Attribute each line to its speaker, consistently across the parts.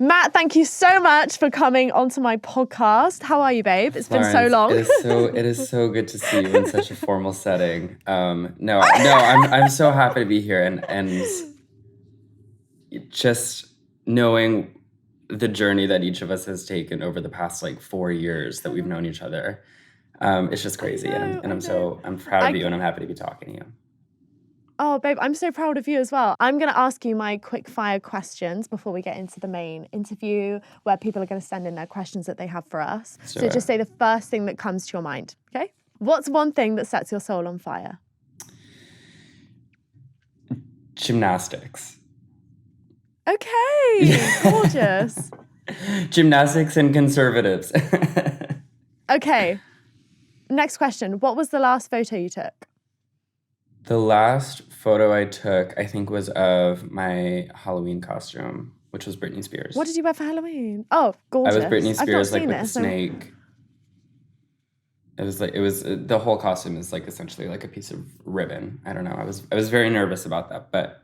Speaker 1: Matt, thank you so much for coming onto my podcast. How are you, babe? It's
Speaker 2: Florence,
Speaker 1: been so long.
Speaker 2: it is so good to see you in such a formal setting. I'm so happy to be here and just knowing the journey that each of us has taken over the past 4 years that we've known each other. It's just crazy, I'm proud of you, and I'm happy to be talking to you.
Speaker 1: Oh, babe, I'm so proud of you as well. I'm going to ask you my quick fire questions before we get into the main interview where people are going to send in their questions that they have for us.
Speaker 2: Sure.
Speaker 1: So just say the first thing that comes to your mind, okay? What's one thing that sets your soul on fire?
Speaker 2: Gymnastics.
Speaker 1: Okay, gorgeous.
Speaker 2: Gymnastics and conservatives.
Speaker 1: Okay, next question. What was the last photo you took?
Speaker 2: The last photo I took, I think, was of my Halloween costume, which was Britney Spears.
Speaker 1: What did you wear for Halloween? Oh, gorgeous.
Speaker 2: I was Britney Spears,
Speaker 1: with
Speaker 2: the snake. It was the whole costume is essentially a piece of ribbon. I don't know. I was very nervous about that, but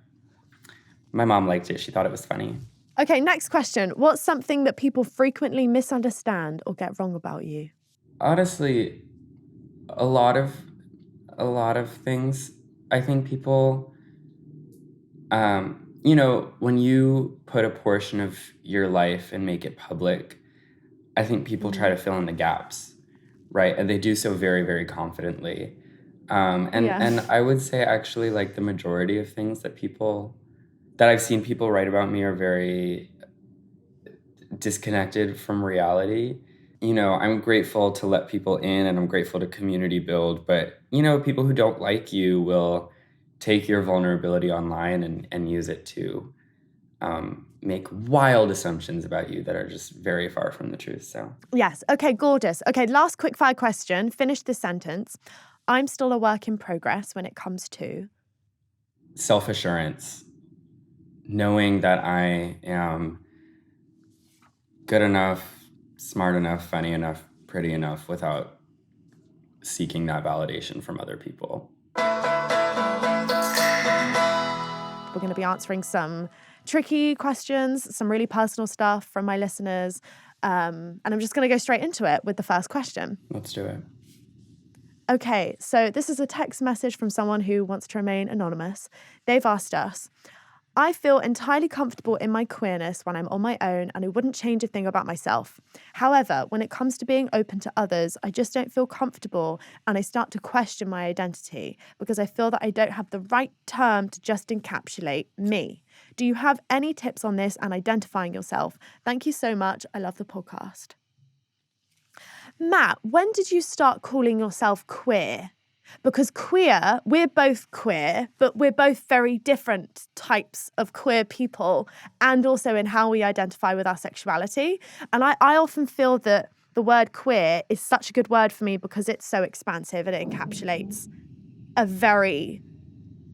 Speaker 2: my mom liked it. She thought it was funny.
Speaker 1: Okay, next question. What's something that people frequently misunderstand or get wrong about you?
Speaker 2: Honestly, a lot of things. I think people, when you put a portion of your life and make it public, I think people try to fill in the gaps, right? And they do so very, very confidently. And I would say actually the majority of things that I've seen people write about me are very disconnected from reality. I'm grateful to let people in and I'm grateful to community build, but, people who don't like you will take your vulnerability online and use it to make wild assumptions about you that are just very far from the truth, so.
Speaker 1: Yes, okay, gorgeous. Okay, last quick fire question. Finish this sentence. I'm still a work in progress when it comes to...
Speaker 2: self-assurance. Knowing that I am good enough, smart enough, funny enough, pretty enough without seeking that validation from other people.
Speaker 1: We're going to be answering some tricky questions, some really personal stuff from my listeners. And I'm just going to go straight into it with the first question.
Speaker 2: Let's do it.
Speaker 1: Okay, so this is a text message from someone who wants to remain anonymous. They've asked us, I feel entirely comfortable in my queerness when I'm on my own and I wouldn't change a thing about myself. However, when it comes to being open to others, I just don't feel comfortable and I start to question my identity because I feel that I don't have the right term to just encapsulate me. Do you have any tips on this and identifying yourself? Thank you so much. I love the podcast. Matt, when did you start calling yourself queer? Because queer, we're both queer, but we're both very different types of queer people and also in how we identify with our sexuality. And I often feel that the word queer is such a good word for me because it's so expansive and it encapsulates a very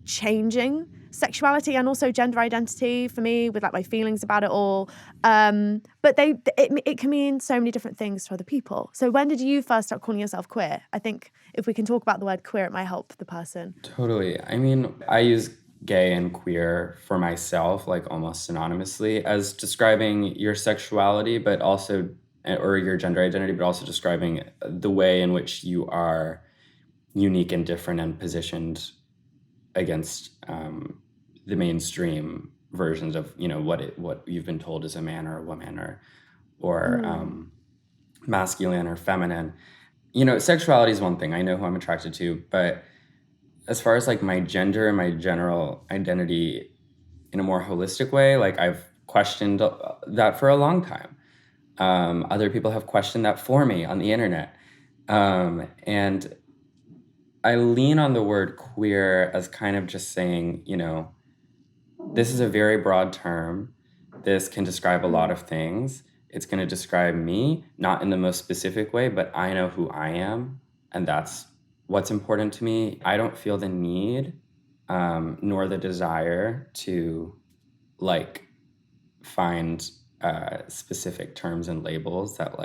Speaker 1: changing sexuality and also gender identity for me with my feelings about it all. But it can mean so many different things to other people. So when did you first start calling yourself queer? I think if we can talk about the word queer, it might help the person.
Speaker 2: Totally. I mean, I use gay and queer for myself, almost synonymously as describing your sexuality, but also, or your gender identity, but also describing the way in which you are unique and different and positioned against the mainstream versions of what you've been told as a man or a woman or masculine or feminine. Sexuality is one thing. I know who I'm attracted to, but as far as my gender and my general identity in a more holistic way, I've questioned that for a long time. Other people have questioned that for me on the internet, and I lean on the word queer as kind of just saying, this is a very broad term. This can describe a lot of things. It's going to describe me, not in the most specific way, but I know who I am, and that's what's important to me. I don't feel the need nor the desire to find specific terms and labels that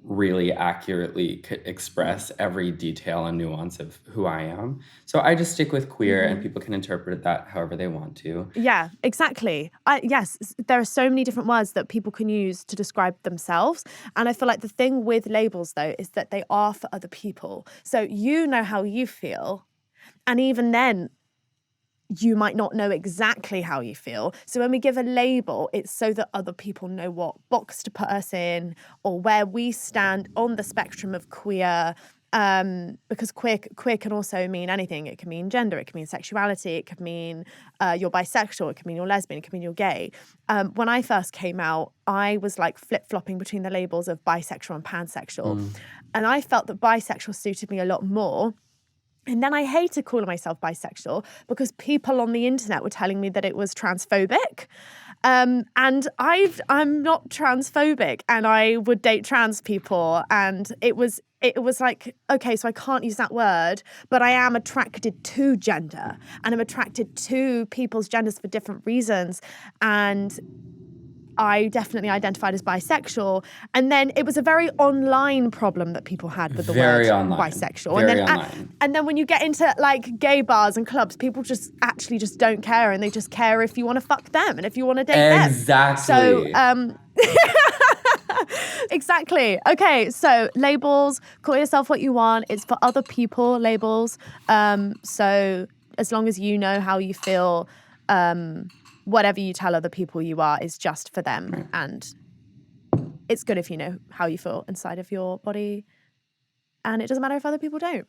Speaker 2: really accurately express every detail and nuance of who I am. So I just stick with queer, and people can interpret that however they want to.
Speaker 1: Yeah, exactly. Yes, there are so many different words that people can use to describe themselves. And I feel like the thing with labels, though, is that they are for other people. So you know how you feel. And even then, you might not know exactly how you feel. So when we give a label, it's so that other people know what box to put us in or where we stand on the spectrum of queer. Because queer can also mean anything. It can mean gender, it can mean sexuality, it could mean you're bisexual, it could mean you're lesbian, it could mean you're gay. When I first came out, I was like flip-flopping between the labels of bisexual and pansexual. And I felt that bisexual suited me a lot more. And then I hated calling myself bisexual because people on the internet were telling me that it was transphobic. And I'm not transphobic, and I would date trans people. And it was like, okay, so I can't use that word, but I am attracted to gender, and I'm attracted to people's genders for different reasons. And I definitely identified as bisexual. And then it was a very online problem that people had with the word bisexual. And then when you get into like gay bars and clubs, people just don't care, and they just care if you want to fuck them and if you want to date them.
Speaker 2: Exactly.
Speaker 1: So, exactly. Okay, so labels, call yourself what you want. It's for other people, labels. So as long as you know how you feel, whatever you tell other people you are is just for them.
Speaker 2: Right.
Speaker 1: And it's good if you know how you feel inside of your body. And it doesn't matter if other people don't.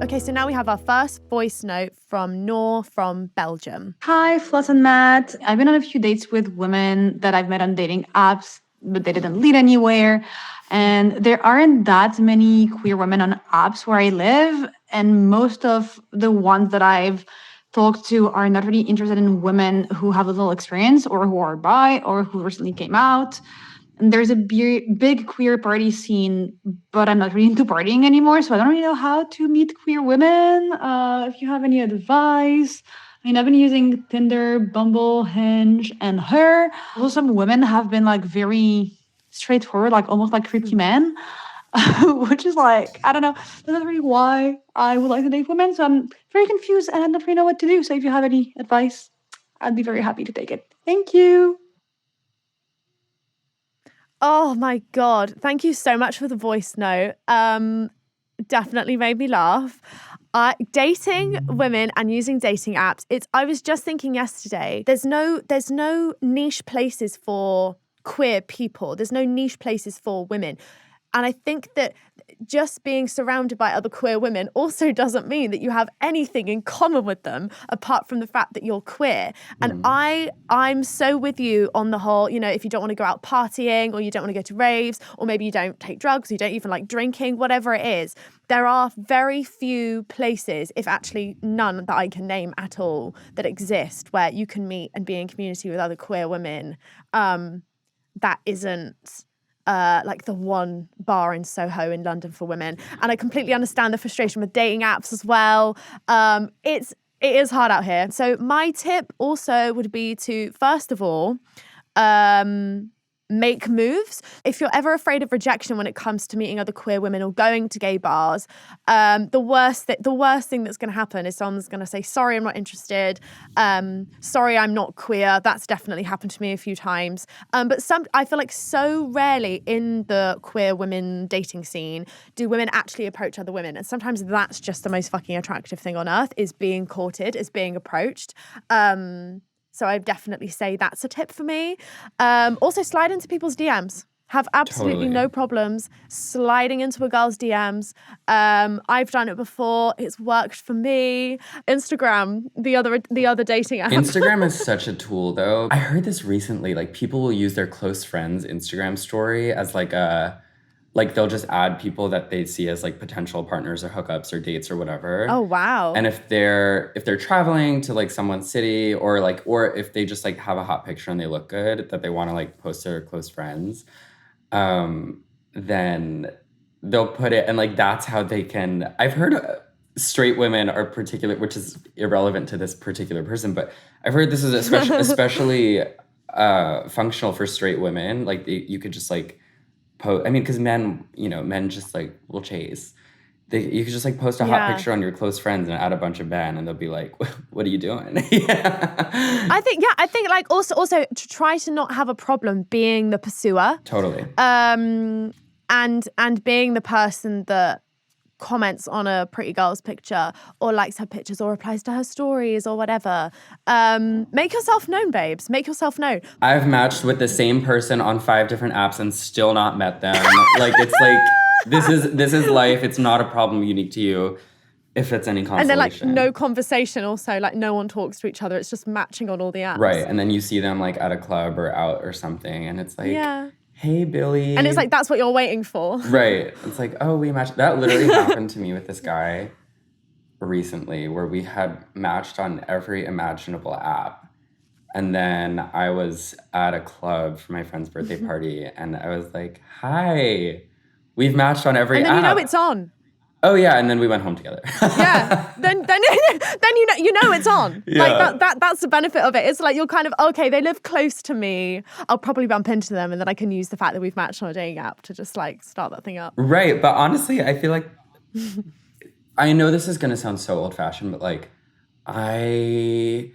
Speaker 1: Okay, so now we have our first voice note from Noor from Belgium.
Speaker 3: Hi, Floss and Matt. I've been on a few dates with women that I've met on dating apps, but they didn't lead anywhere. And there aren't that many queer women on apps where I live. And most of the ones that I've talked to are not really interested in women who have a little experience or who are bi or who recently came out. And there's a big queer party scene, but I'm not really into partying anymore, so I don't really know how to meet queer women. If you have any advice. I mean, I've been using Tinder, Bumble, Hinge, and Her. Also, some women have been like very straightforward, like almost like creepy men, which is like, I don't know, that's not really why I would like to date women. So I'm very confused and I don't really know what to do. So if you have any advice, I'd be very happy to take it. Thank you.
Speaker 1: Oh my God. Thank you so much for the voice note. Definitely made me laugh. Dating women and using dating apps. I was just thinking yesterday, there's no niche places for queer people. There's no niche places for women. And I think that just being surrounded by other queer women also doesn't mean that you have anything in common with them apart from the fact that you're queer. And I'm so with you on the whole, if you don't want to go out partying or you don't want to go to raves or maybe you don't take drugs, you don't even like drinking, whatever it is, there are very few places, if actually none that I can name at all, that exist where you can meet and be in community with other queer women. That isn't like the one bar in Soho in London for women. And I completely understand the frustration with dating apps as well. It is hard out here. So my tip also would be to, first of all, make moves. If you're ever afraid of rejection when it comes to meeting other queer women or going to gay bars, the worst thing that's going to happen is someone's going to say, sorry, I'm not interested. Sorry, I'm not queer. That's definitely happened to me a few times. But I feel like so rarely in the queer women dating scene do women actually approach other women. And sometimes that's just the most fucking attractive thing on earth, is being courted, is being approached. So I definitely say that's a tip for me. Also, slide into people's DMs. Have absolutely no problems sliding into a girl's DMs. I've done it before. It's worked for me. Instagram, the other dating app.
Speaker 2: Instagram is such a tool, though. I heard this recently. Like, people will use their close friends' Instagram story as like they'll just add people that they see as like potential partners or hookups or dates or whatever.
Speaker 1: Oh, wow.
Speaker 2: And if they're traveling to like someone's city or if they just like have a hot picture and they look good that they want to like post to their close friends, then they'll put it, and like that's how they can. I've heard straight women are particular, which is irrelevant to this particular person, but I've heard this is especially functional for straight women. Like you could just like post. I mean, because men, men just like will chase. You could just like post a hot picture on your close friends and add a bunch of men, and they'll be like, "What are you doing?" Yeah.
Speaker 1: I think like also to try to not have a problem being the pursuer.
Speaker 2: Totally.
Speaker 1: And being the person that comments on a pretty girl's picture or likes her pictures or replies to her stories or whatever. Make yourself known, babes. Make yourself known.
Speaker 2: I've matched with the same person on 5 different apps and still not met them. Like it's like this is life. It's not a problem unique to you, if it's any consolation.
Speaker 1: And then like no conversation also, like no one talks to each other. It's just matching on all the apps.
Speaker 2: Right. And then you see them like at a club or out or something and it's like, hey, Billy.
Speaker 1: And it's like, that's what you're waiting for.
Speaker 2: Right. It's like, oh, we matched. That literally happened to me with this guy recently where we had matched on every imaginable app. And then I was at a club for my friend's birthday party and I was like, hi, we've matched on every app.
Speaker 1: And then you know it's on.
Speaker 2: Oh yeah, and then we went home together.
Speaker 1: Yeah, then you know it's on.
Speaker 2: Yeah.
Speaker 1: Like that's the benefit of it. It's like you're kind of okay. They live close to me. I'll probably bump into them, and then I can use the fact that we've matched on a dating app to just like start that thing up.
Speaker 2: Right, but honestly, I feel like I know this is gonna sound so old-fashioned, but like I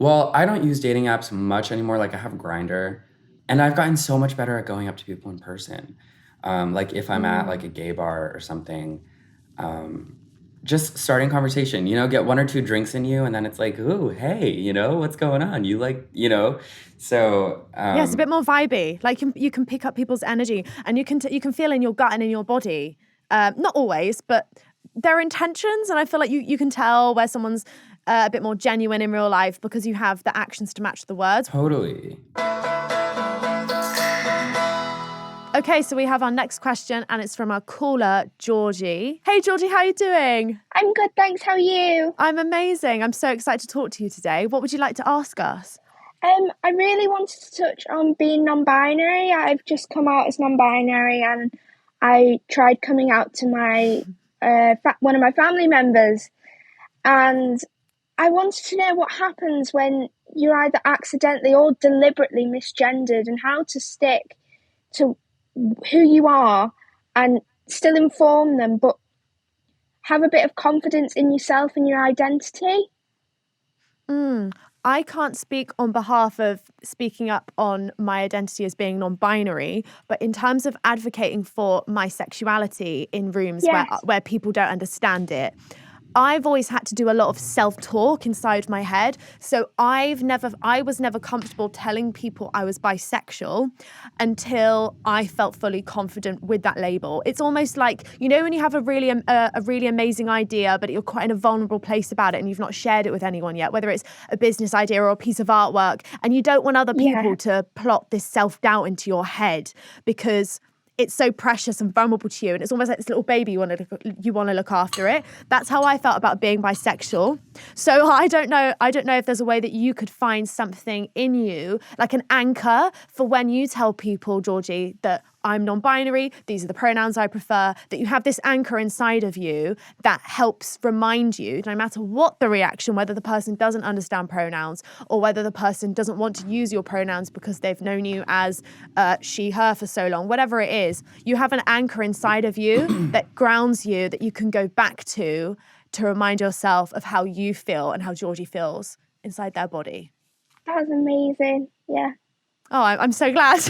Speaker 2: don't use dating apps much anymore. Like I have Grindr, and I've gotten so much better at going up to people in person. Like if I'm at like a gay bar or something. Just starting conversation, get 1 or 2 drinks in you and then it's like, ooh, hey, what's going on? You like, so.
Speaker 1: Yeah, it's a bit more vibey. Like you can pick up people's energy and you can feel in your gut and in your body. Not always, but their intentions. And I feel like you can tell where someone's a bit more genuine in real life because you have the actions to match the words.
Speaker 2: Totally.
Speaker 1: Okay, so we have our next question, and it's from our caller, Georgie. Hey, Georgie, how are you doing?
Speaker 4: I'm good, thanks. How are you?
Speaker 1: I'm amazing. I'm so excited to talk to you today. What would you like to ask us?
Speaker 4: I really wanted to touch on being non-binary. I've just come out as non-binary, and I tried coming out to my one of my family members, and I wanted to know what happens when you're either accidentally or deliberately misgendered, and how to stick to who you are and still inform them, but have a bit of confidence in yourself and your identity.
Speaker 1: I can't speak on behalf of speaking up on my identity as being non-binary, but in terms of advocating for my sexuality in rooms where people don't understand it, I've always had to do a lot of self-talk inside my head. So I was never comfortable telling people I was bisexual until I felt fully confident with that label. It's almost like, when you have a really amazing idea, but you're quite in a vulnerable place about it and you've not shared it with anyone yet, whether it's a business idea or a piece of artwork, and you don't want other people to plot this self-doubt into your head because it's so precious and vulnerable to you, and it's almost like this little baby you want to look after it. That's how I felt about being bisexual. So I don't know if there's a way that you could find something in you, like an anchor for when you tell people, Georgie, that I'm non-binary, these are the pronouns I prefer, that you have this anchor inside of you that helps remind you, no matter what the reaction, whether the person doesn't understand pronouns or whether the person doesn't want to use your pronouns because they've known you as she, her for so long, whatever it is, you have an anchor inside of you that grounds you, that you can go back to remind yourself of how you feel and how Georgie feels inside their body.
Speaker 4: That was amazing. Yeah.
Speaker 1: Oh, I'm so glad.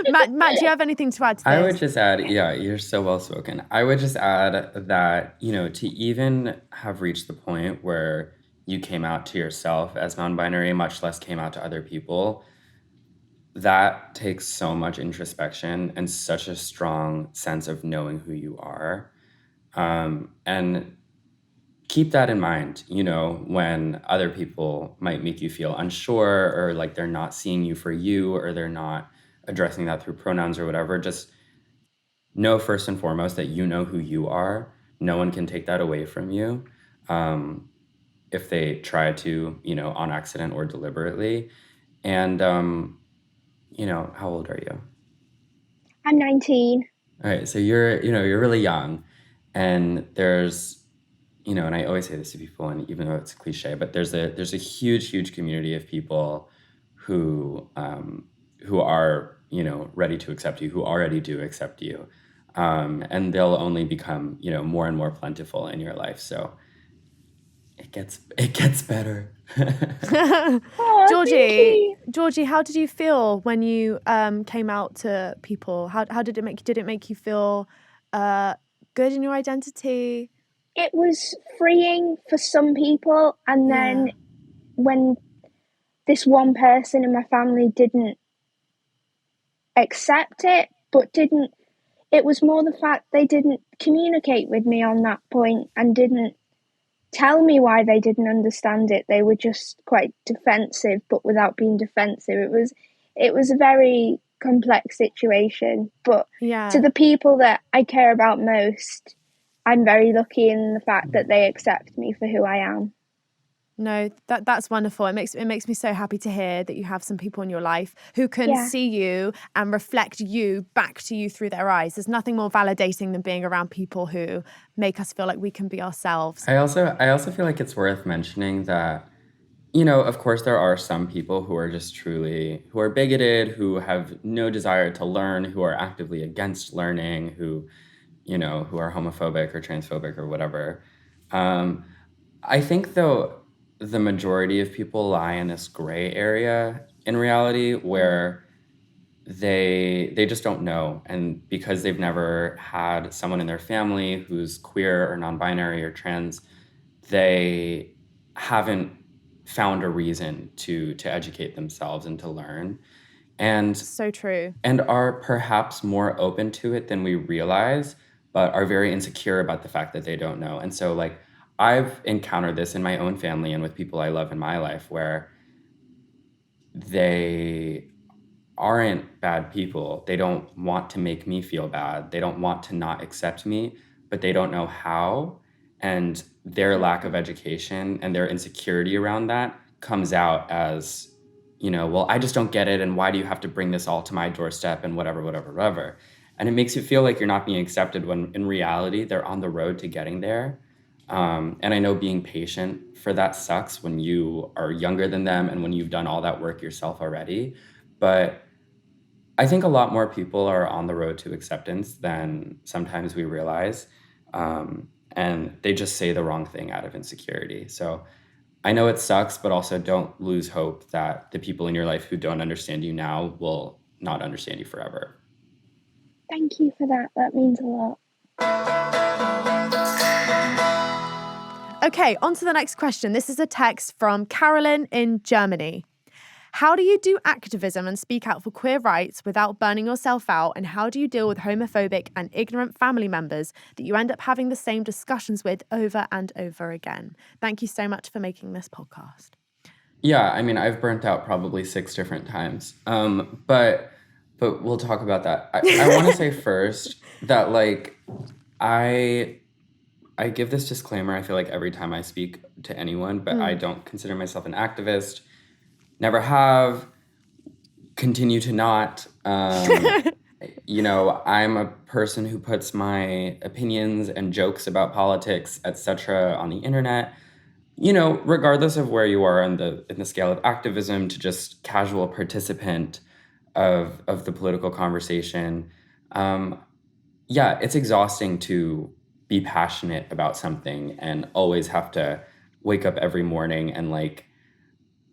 Speaker 1: Matt, do you have anything to add to this?
Speaker 2: I would just add, you're so well spoken. I would just add that, to even have reached the point where you came out to yourself as non-binary, much less came out to other people, that takes so much introspection and such a strong sense of knowing who you are. And keep that in mind, when other people might make you feel unsure or like they're not seeing you for you or they're not addressing that through pronouns or whatever. Just know first and foremost that you know who you are. No one can take that away from you if they try to, on accident or deliberately. And, how old are you?
Speaker 4: I'm 19.
Speaker 2: All right. So you're really young, and there's, and I always say this to people, and even though it's cliche, but there's a huge, huge community of people who are, you know, ready to accept you, who already do accept you. And they'll only become, you know, more and more plentiful in your life. So it gets better.
Speaker 4: Oh, thank
Speaker 1: Georgie,
Speaker 4: you.
Speaker 1: Georgie, how did you feel when you came out to people? How did it make you feel good in your identity?
Speaker 4: It was freeing for some people, and then when this one person in my family didn't accept it, it was more the fact they didn't communicate with me on that point and didn't tell me why they didn't understand it. They were just quite defensive, but without being defensive. It was a very complex situation, but to the people that I care about most, I'm very lucky in the fact that they accept me for who I am.
Speaker 1: No, that's wonderful. It makes me so happy to hear that you have some people in your life who can see you and reflect you back to you through their eyes. There's nothing more validating than being around people who make us feel like we can be ourselves.
Speaker 2: I also feel like it's worth mentioning that, you know, of course there are some people who are just truly, who are bigoted, who have no desire to learn, who are actively against learning, who, you know, who are homophobic or transphobic or whatever. I think though, the majority of people lie in this gray area in reality where they just don't know. And because they've never had someone in their family who's queer or non-binary or trans, they haven't found a reason to educate themselves and to learn. And
Speaker 1: so true.
Speaker 2: And are perhaps more open to it than we realize, but are very insecure about the fact that they don't know. And so like I've encountered this in my own family and with people I love in my life where they aren't bad people. They don't want to make me feel bad. They don't want to not accept me, but they don't know how. And their lack of education and their insecurity around that comes out as, you know, well, I just don't get it. And why do you have to bring this all to my doorstep and whatever. And it makes you feel like you're not being accepted when in reality, they're on the road to getting there. And I know being patient for that sucks when you are younger than them and when you've done all that work yourself already. But I think a lot more people are on the road to acceptance than sometimes we realize. And they just say the wrong thing out of insecurity. So I know it sucks, but also don't lose hope that the people in your life who don't understand you now will not understand you forever.
Speaker 4: Thank you for that. That means a lot.
Speaker 1: Okay, on to the next question. This is a text from Carolyn in Germany. How do you do activism and speak out for queer rights without burning yourself out? And how do you deal with homophobic and ignorant family members that you end up having the same discussions with over and over again? Thank you so much for making this podcast.
Speaker 2: Yeah, I mean, I've burnt out probably 6 different times. But we'll talk about that. I want to say first that like I give this disclaimer, I feel like every time I speak to anyone, but I don't consider myself an activist. Never have, continue to not. You know, I'm a person who puts my opinions and jokes about politics, etc., on the internet. You know, regardless of where you are in the scale of activism to just casual participant of the political conversation. Yeah, it's exhausting to be passionate about something and always have to wake up every morning and like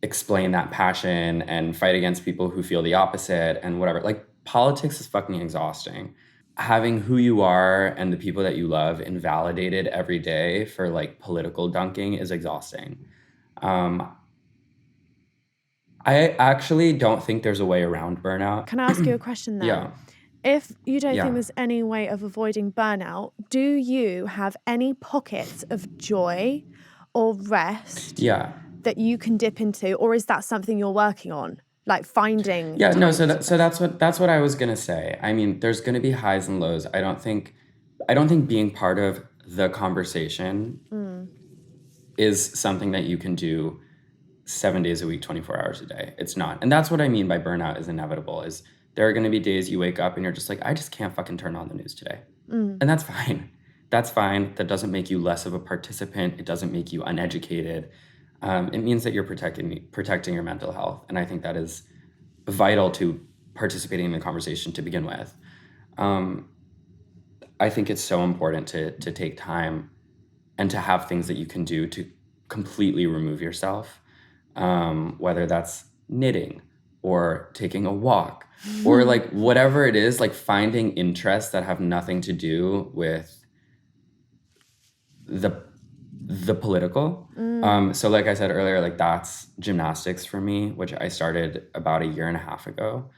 Speaker 2: explain that passion and fight against people who feel the opposite and whatever. Like politics is fucking exhausting. Having who you are and the people that you love invalidated every day for like political dunking is exhausting. I actually don't think there's a way around burnout.
Speaker 1: Can I ask you a question then?
Speaker 2: Yeah.
Speaker 1: If you don't think there's any way of avoiding burnout, do you have any pockets of joy or rest that you can dip into, or is that something you're working on? Like finding
Speaker 2: so that's what I was gonna say. I mean, there's gonna be highs and lows. I don't think being part of the conversation is something that you can do 7 days a week, 24 hours a day. It's not. And that's what I mean by burnout is inevitable, is there are gonna be days you wake up and you're just like, I just can't fucking turn on the news today. And that's fine. That's fine. That doesn't make you less of a participant. It doesn't make you uneducated. it means that you're protecting your mental health. And I think that is vital to participating in the conversation to begin with. I think it's so important to take time and to have things that you can do to completely remove yourself, whether that's knitting or taking a walk or like whatever it is, like finding interests that have nothing to do with the political. So like I said earlier, like that's gymnastics for me, which I started about 1.5 years ago,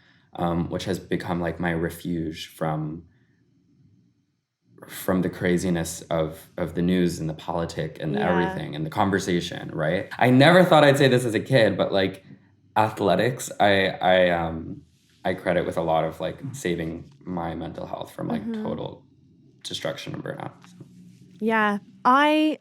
Speaker 2: which has become like my refuge from the craziness of the news and the politic and everything and the conversation, right? I never thought I'd say this as a kid, but like athletics, I credit with a lot of like saving my mental health from like total destruction and burnout. So.
Speaker 1: Yeah, I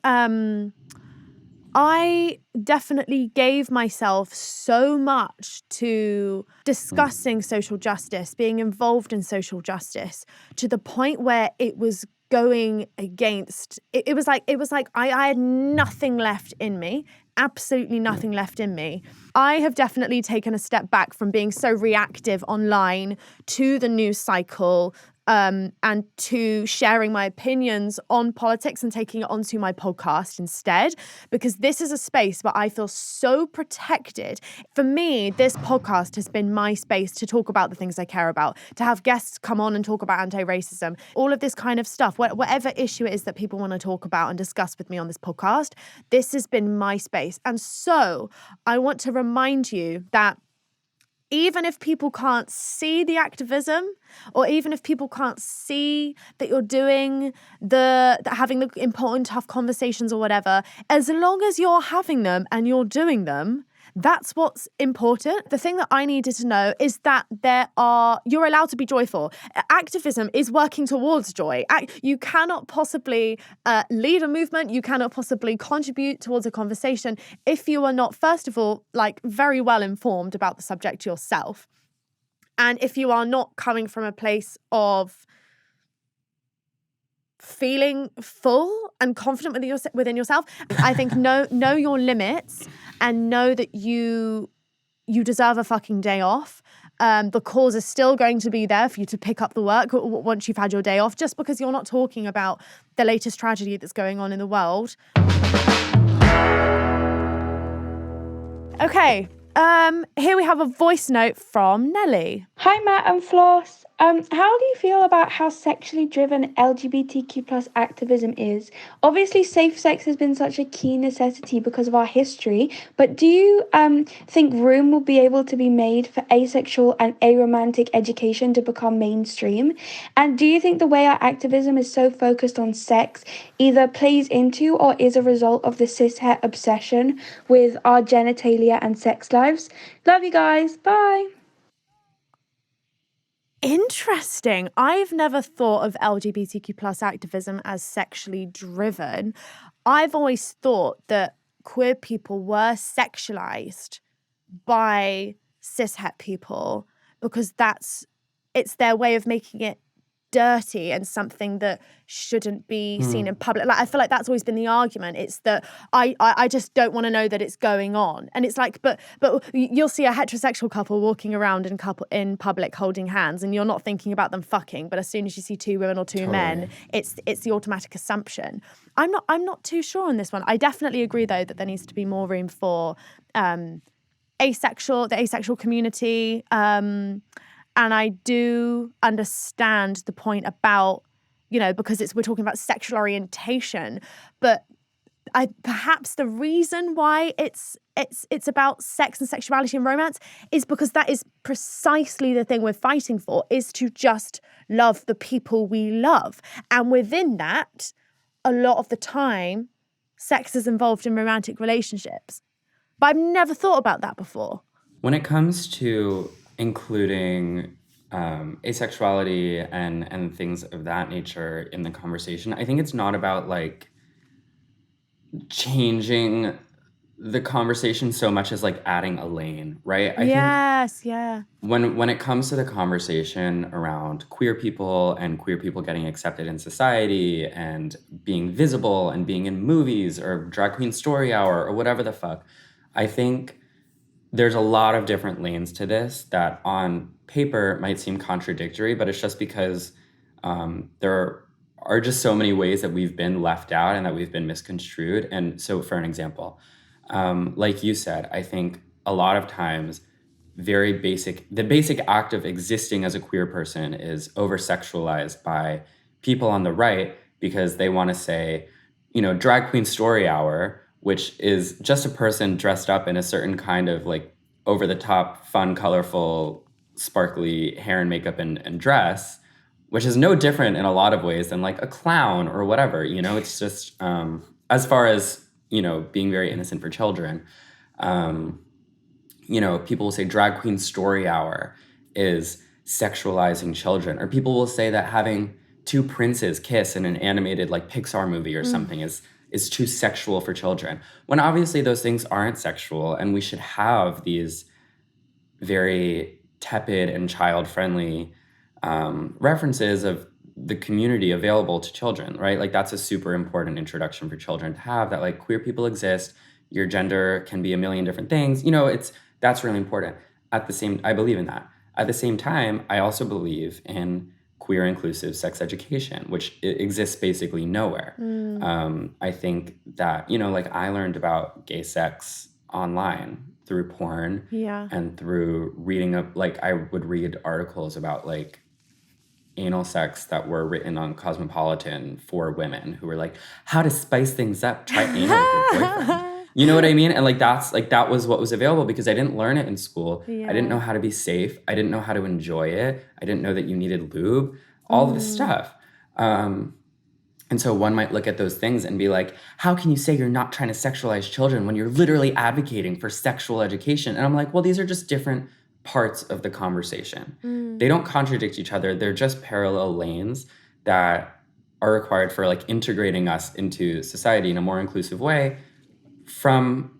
Speaker 1: definitely gave myself so much to discussing social justice, being involved in social justice, to the point where it was going against, it was like I had nothing left in me, absolutely nothing left in me. I have definitely taken a step back from being so reactive online to the news cycle, and to sharing my opinions on politics and taking it onto my podcast instead, because this is a space where I feel so protected. For me, this podcast has been my space to talk about the things I care about, to have guests come on and talk about anti-racism, all of this kind of stuff, whatever issue it is that people want to talk about and discuss with me on this podcast. This has been my space. And so I want to remind you that even if people can't see the activism, or even if people can't see that you're doing having the important, tough conversations or whatever, as long as you're having them and you're doing them, that's what's important. The thing that I needed to know is that you're allowed to be joyful. Activism is working towards joy. You cannot possibly lead a movement. You cannot possibly contribute towards a conversation if you are not, first of all, like very well informed about the subject yourself. And if you are not coming from a place of feeling full and confident within yourself, I think know your limits and know that you deserve a fucking day off. The cause is still going to be there for you to pick up the work once you've had your day off, just because you're not talking about the latest tragedy that's going on in the world. Okay, here we have a voice note from Nelly.
Speaker 5: Hi, Matt and Floss. How do you feel about how sexually driven LGBTQ plus activism is? Obviously, safe sex has been such a key necessity because of our history, but do you think room will be able to be made for asexual and aromantic education to become mainstream? And do you think the way our activism is so focused on sex either plays into or is a result of the cishet obsession with our genitalia and sex lives? Love you guys. Bye.
Speaker 1: Interesting. I've never thought of LGBTQ plus activism as sexually driven. I've always thought that queer people were sexualized by cishet people because it's their way of making it dirty and something that shouldn't be seen in public. Like, I feel like that's always been the argument. It's that I just don't want to know that it's going on. And it's like, but you'll see a heterosexual couple walking around in public holding hands, and you're not thinking about them fucking. But as soon as you see two women or two men, it's the automatic assumption. I'm not too sure on this one. I definitely agree though that there needs to be more room for the asexual community. And I do understand the point about, because we're talking about sexual orientation, but perhaps the reason why it's about sex and sexuality and romance is because that is precisely the thing we're fighting for, is to just love the people we love. And within that, a lot of the time, sex is involved in romantic relationships. But I've never thought about that before.
Speaker 2: When it comes to including asexuality and things of that nature in the conversation, I think it's not about like changing the conversation so much as like adding a lane, right? I
Speaker 1: Yes,
Speaker 2: think when it comes to the conversation around queer people and queer people getting accepted in society and being visible and being in movies or drag queen story hour or whatever the fuck, I think there's a lot of different lanes to this that on paper might seem contradictory, but it's just because there are just so many ways that we've been left out and that we've been misconstrued. And so for an example, like you said, I think a lot of times the basic act of existing as a queer person is over-sexualized by people on the right because they want to say, drag queen story hour, which is just a person dressed up in a certain kind of like over-the-top, fun, colorful, sparkly hair and makeup and dress, which is no different in a lot of ways than like a clown or whatever. It's just as far as being very innocent for children. People will say drag queen story hour is sexualizing children, or people will say that having two princes kiss in an animated like Pixar movie or something is too sexual for children, when obviously those things aren't sexual, and we should have these very tepid and child-friendly references of the community available to children, right? Like that's a super important introduction for children to have, that like queer people exist, your gender can be a million different things. That's really important. I believe in that. At the same time, I also believe in queer inclusive sex education, which exists basically nowhere. I think that, like I learned about gay sex online through porn and through reading up, like I would read articles about like anal sex that were written on Cosmopolitan for women who were like, how to spice things up, try anal with your boyfriend. You know what I mean? And like that was what was available because I didn't learn it in school. I didn't know how to be safe. I didn't know how to enjoy it. I didn't know that you needed lube, all of this stuff. And so one might look at those things and be like, how can you say you're not trying to sexualize children when you're literally advocating for sexual education? And I'm like, well, these are just different parts of the conversation. They don't contradict each other. They're just parallel lanes that are required for like integrating us into society in a more inclusive way from,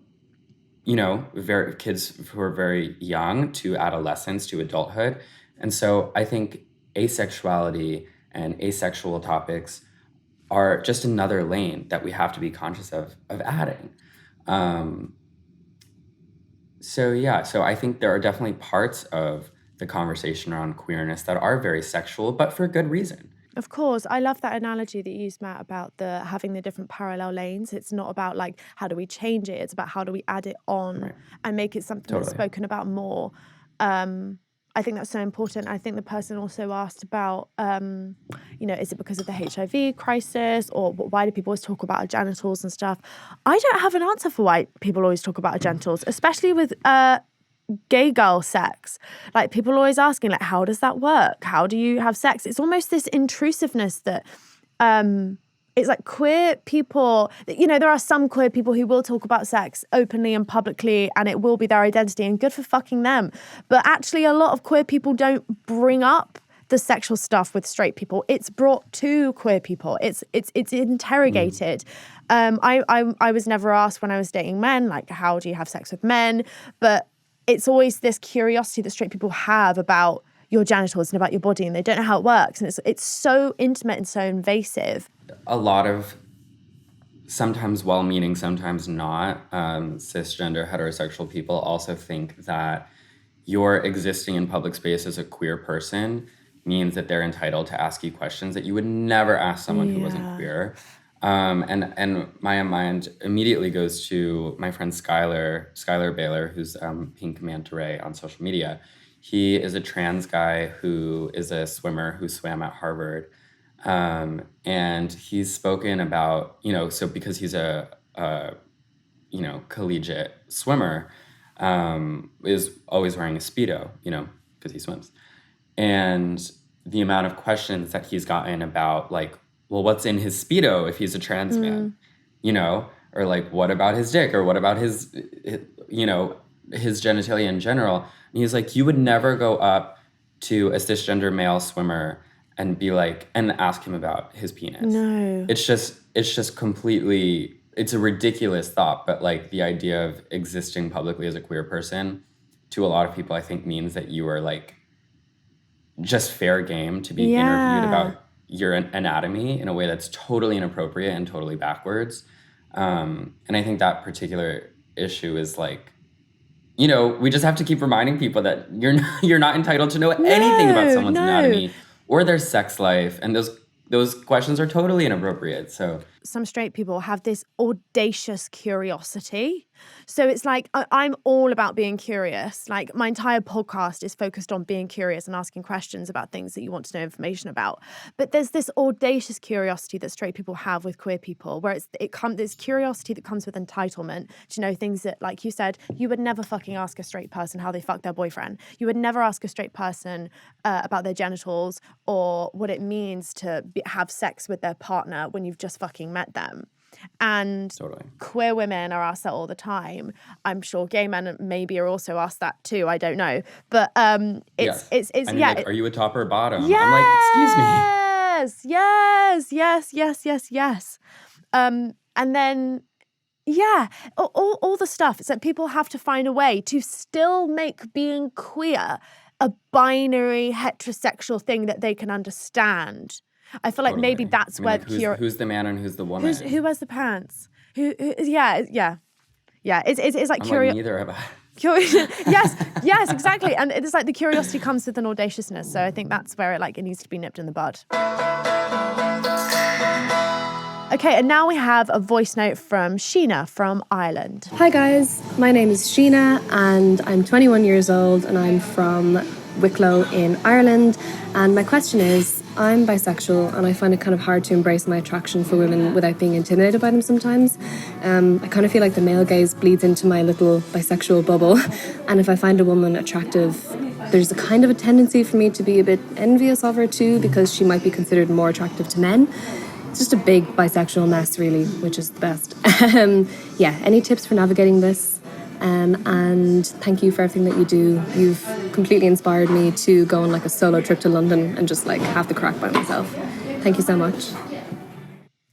Speaker 2: kids who are very young to adolescence to adulthood. And so I think asexuality and asexual topics are just another lane that we have to be conscious of adding. So I think there are definitely parts of the conversation around queerness that are very sexual, but for good reason.
Speaker 1: Of course. I love that analogy that you used, Matt, about having the different parallel lanes. It's not about like, how do we change it? It's about how do we add it on and make it something that's spoken about more. I think that's so important. I think the person also asked about, is it because of the HIV crisis, or why do people always talk about our genitals and stuff? I don't have an answer for why people always talk about our genitals, especially with gay girl sex. Like people are always asking, like, how does that work? How do you have sex? It's almost this intrusiveness that it's like queer people, there are some queer people who will talk about sex openly and publicly and it will be their identity, and good for fucking them. But actually a lot of queer people don't bring up the sexual stuff with straight people. It's brought to queer people. It's interrogated. I was never asked when I was dating men, like, how do you have sex with men? But it's always this curiosity that straight people have about your genitals and about your body, and they don't know how it works. And it's so intimate and so invasive.
Speaker 2: A lot of, sometimes well-meaning, sometimes not, cisgender heterosexual people also think that your existing in public space as a queer person means that they're entitled to ask you questions that you would never ask someone who wasn't queer. And my mind immediately goes to my friend Skylar Baylor, who's Pink Manta Ray on social media. He is a trans guy who is a swimmer who swam at Harvard. And he's spoken about, so because he's a collegiate swimmer, is always wearing a Speedo, because he swims. And the amount of questions that he's gotten about, like, well, what's in his Speedo if he's a trans man, or like, what about his dick, or what about his genitalia in general? And he's like, you would never go up to a cisgender male swimmer and be like, and ask him about his penis.
Speaker 1: No.
Speaker 2: It's just completely it's a ridiculous thought, but like the idea of existing publicly as a queer person to a lot of people, I think means that you are like just fair game to be interviewed about your anatomy in a way that's totally inappropriate and totally backwards. And I think that particular issue is like, you know, we just have to keep reminding people that you're not entitled to know anything about someone's anatomy or their sex life, and those questions are totally inappropriate. So
Speaker 1: some straight people have this audacious curiosity. So it's like, I'm all about being curious. Like my entire podcast is focused on being curious and asking questions about things that you want to know information about. But there's this audacious curiosity that straight people have with queer people, where this curiosity that comes with entitlement to know things that, like you said, you would never fucking ask a straight person how they fuck their boyfriend. You would never ask a straight person about their genitals or what it means to have sex with their partner when you've just fucking met them. And queer women are asked that all the time. I'm sure gay men maybe are also asked that too. I don't know, but it's
Speaker 2: I mean,
Speaker 1: yeah.
Speaker 2: Like, are you a top or a bottom?
Speaker 1: Yes,
Speaker 2: I'm like, excuse
Speaker 1: me. Yes. And then all the stuff. It's that people have to find a way to still make being queer a binary heterosexual thing that they can understand. I feel like maybe that's where
Speaker 2: who's the man and who's the woman?
Speaker 1: Who wears the pants? Yeah. It's like
Speaker 2: curiosity. Neither have I.
Speaker 1: Yes, exactly. And it's like the curiosity comes with an audaciousness. So I think that's where it needs to be nipped in the bud. Okay, and now we have a voice note from Sheena from Ireland.
Speaker 6: Hi guys, my name is Sheena and I'm 21 years old and I'm from Wicklow in Ireland. And my question is, I'm bisexual and I find it kind of hard to embrace my attraction for women without being intimidated by them sometimes. I kind of feel like the male gaze bleeds into my little bisexual bubble. And if I find a woman attractive, there's a kind of a tendency for me to be a bit envious of her too, because she might be considered more attractive to men. It's just a big bisexual mess, really, which is the best. Any tips for navigating this? And thank you for everything that you do. You've completely inspired me to go on like a solo trip to London and just like have the crack by myself. Thank you so much.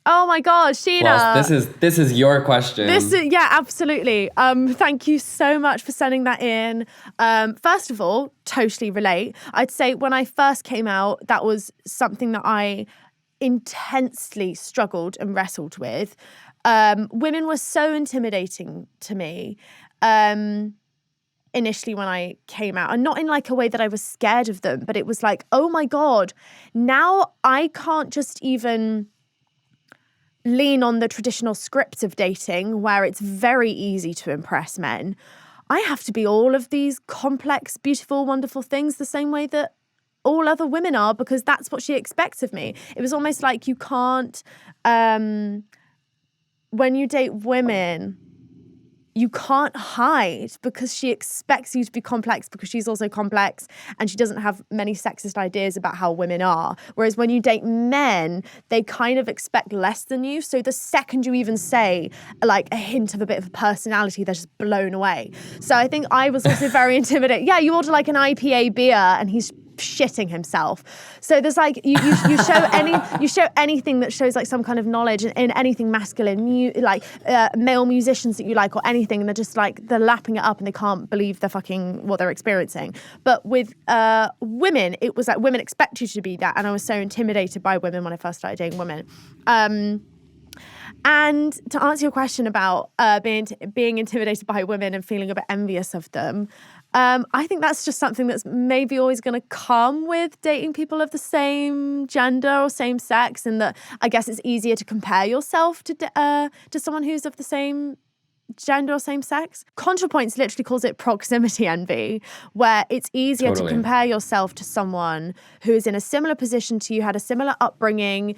Speaker 1: Oh my God, Sheena.
Speaker 2: Well, this is your question.
Speaker 1: Absolutely. Thank you so much for sending that in. First of all, totally relate. I'd say when I first came out, that was something that I intensely struggled and wrestled with. Women were so intimidating to me initially when I came out, and not in like a way that I was scared of them, but it was like, oh my God, now I can't just even lean on the traditional scripts of dating where it's very easy to impress men. I have to be all of these complex, beautiful, wonderful things the same way that all other women are, because that's what she expects of me. It was almost like you can't, when you date women, you can't hide because she expects you to be complex because she's also complex and she doesn't have many sexist ideas about how women are. Whereas when you date men, they kind of expect less than you. So the second you even say like a hint of a bit of a personality, they're just blown away. So I think I was also very intimidated. Yeah, you order like an IPA beer and he's shitting himself. So there's like you show anything that shows like some kind of knowledge in anything masculine, male musicians that you like or anything, and they're just like they're lapping it up and they can't believe they're fucking what they're experiencing. But with women, it was like women expect you to be that, and I was so intimidated by women when I first started dating women. And to answer your question about being intimidated by women and feeling a bit envious of them, I think that's just something that's maybe always going to come with dating people of the same gender or same sex, and that I guess it's easier to compare yourself to someone who's of the same gender or same sex. ContraPoints literally calls it proximity envy, where it's easier to compare yourself to someone who is in a similar position to you, had a similar upbringing,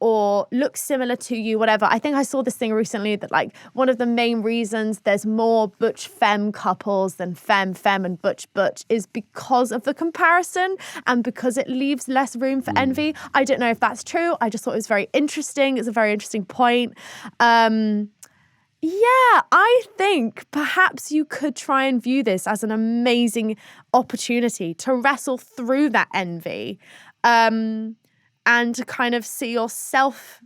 Speaker 1: or looks similar to you, whatever. I think I saw this thing recently that like one of the main reasons there's more butch femme couples than femme and butch is because of the comparison and because it leaves less room for envy. I don't know if that's true. I just thought it was very interesting. It's a very interesting point. Yeah, I think perhaps you could try and view this as an amazing opportunity to wrestle through that envy, and to kind of see yourself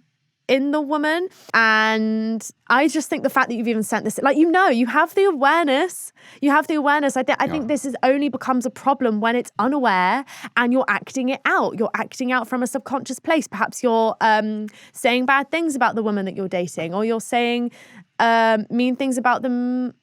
Speaker 1: in the woman. And I just think the fact that you've even sent this, like, you have the awareness. I think this only becomes a problem when it's unaware and you're acting it out. You're acting out from a subconscious place. Perhaps you're saying bad things about the woman that you're dating, or you're saying mean things about them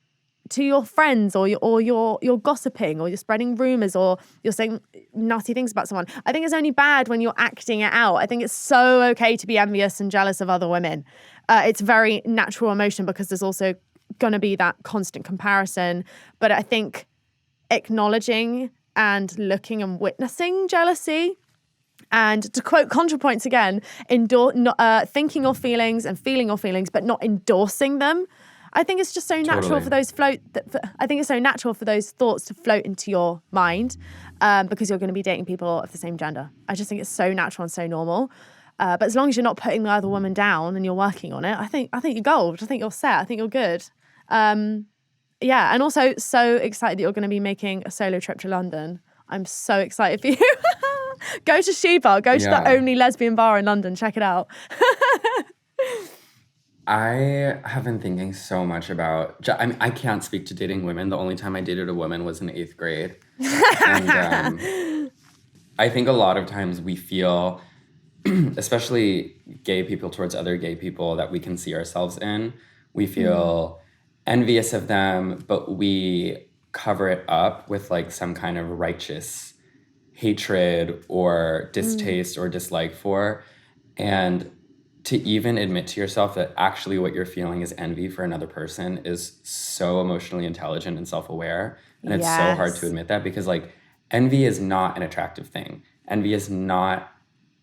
Speaker 1: to your friends, or you're gossiping, or you're spreading rumors, or you're saying nasty things about someone. I think it's only bad when you're acting it out. I think it's so okay to be envious and jealous of other women. It's very natural emotion because there's also going to be that constant comparison. But I think acknowledging and looking and witnessing jealousy, and to quote ContraPoints again, thinking your feelings and feeling your feelings, but not endorsing them. I think it's just so natural for those I think it's so natural for those thoughts to float into your mind because you're going to be dating people of the same gender. I just think it's so natural and so normal. But as long as you're not putting the other woman down and you're working on it, I think you're gold. I think you're set. I think you're good. Yeah, and also so excited that you're going to be making a solo trip to London. I'm so excited for you. Go to Sheba. Go to the only lesbian bar in London. Check it out.
Speaker 2: I have been thinking so much about, I can't speak to dating women. The only time I dated a woman was in 8th grade. And I think a lot of times we feel, especially gay people towards other gay people that we can see ourselves in, we feel envious of them, but we cover it up with like some kind of righteous hatred or distaste or dislike for. And to even admit to yourself that actually what you're feeling is envy for another person is so emotionally intelligent and self-aware. And it's so hard to admit that because like envy is not an attractive thing. Envy is not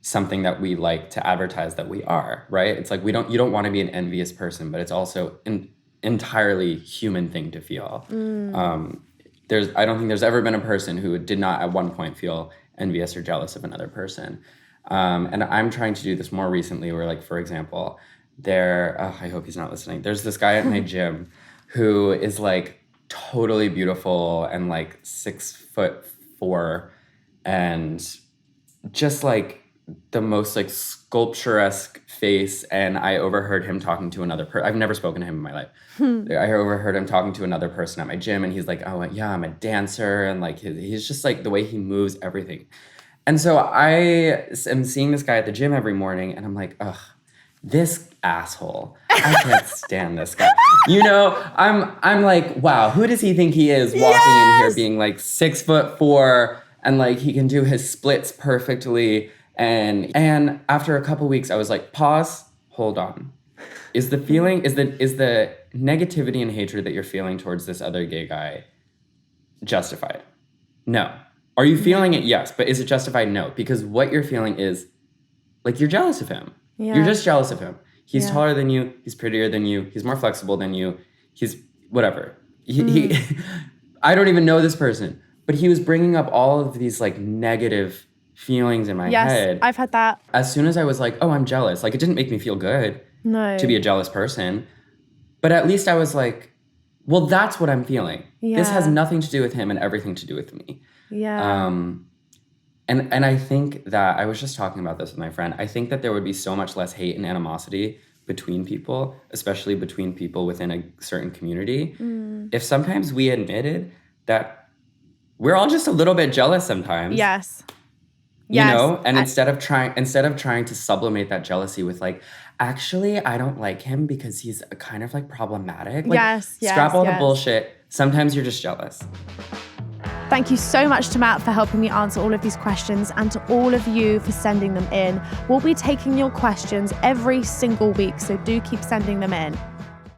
Speaker 2: something that we like to advertise that we are, right? It's like you don't want to be an envious person, but it's also an entirely human thing to feel. I don't think there's ever been a person who did not at one point feel envious or jealous of another person. And I'm trying to do this more recently where, like, for example, I hope he's not listening. There's this guy at my gym who is, like, totally beautiful and, like, 6'4" and just, like, the most, like, sculpturesque face. And I overheard him talking to another person. I've never spoken to him in my life. I overheard him talking to another person at my gym, and he's like, oh, yeah, I'm a dancer. And, like, he's just, like, the way he moves, everything. And so I am seeing this guy at the gym every morning, and I'm like, ugh, this asshole. I can't stand this guy. You know, I'm like, wow, who does he think he is walking in here being like 6'4" and like he can do his splits perfectly. And after a couple weeks, I was like, pause, hold on. Is the negativity and hatred that you're feeling towards this other gay guy justified? No. Are you feeling it? Yes. But is it justified? No. Because what you're feeling is, like, you're jealous of him. Yeah. You're just jealous of him. He's taller than you. He's prettier than you. He's more flexible than you. He's whatever. He I don't even know this person. But he was bringing up all of these, like, negative feelings in my head.
Speaker 1: Yes, I've had that.
Speaker 2: As soon as I was like, oh, I'm jealous. Like, it didn't make me feel good to be a jealous person. But at least I was like, well, that's what I'm feeling. Yeah. This has nothing to do with him and everything to do with me.
Speaker 1: Yeah.
Speaker 2: And I think that, I was just talking about this with my friend, I think that there would be so much less hate and animosity between people, especially between people within a certain community, if sometimes we admitted that we're all just a little bit jealous sometimes.
Speaker 1: Yes.
Speaker 2: You know? And instead of trying to sublimate that jealousy with like, actually, I don't like him because he's kind of like problematic. Like, scrap all the bullshit. Sometimes you're just jealous.
Speaker 1: Thank you so much to Matt for helping me answer all of these questions, and to all of you for sending them in. We'll be taking your questions every single week, so do keep sending them in.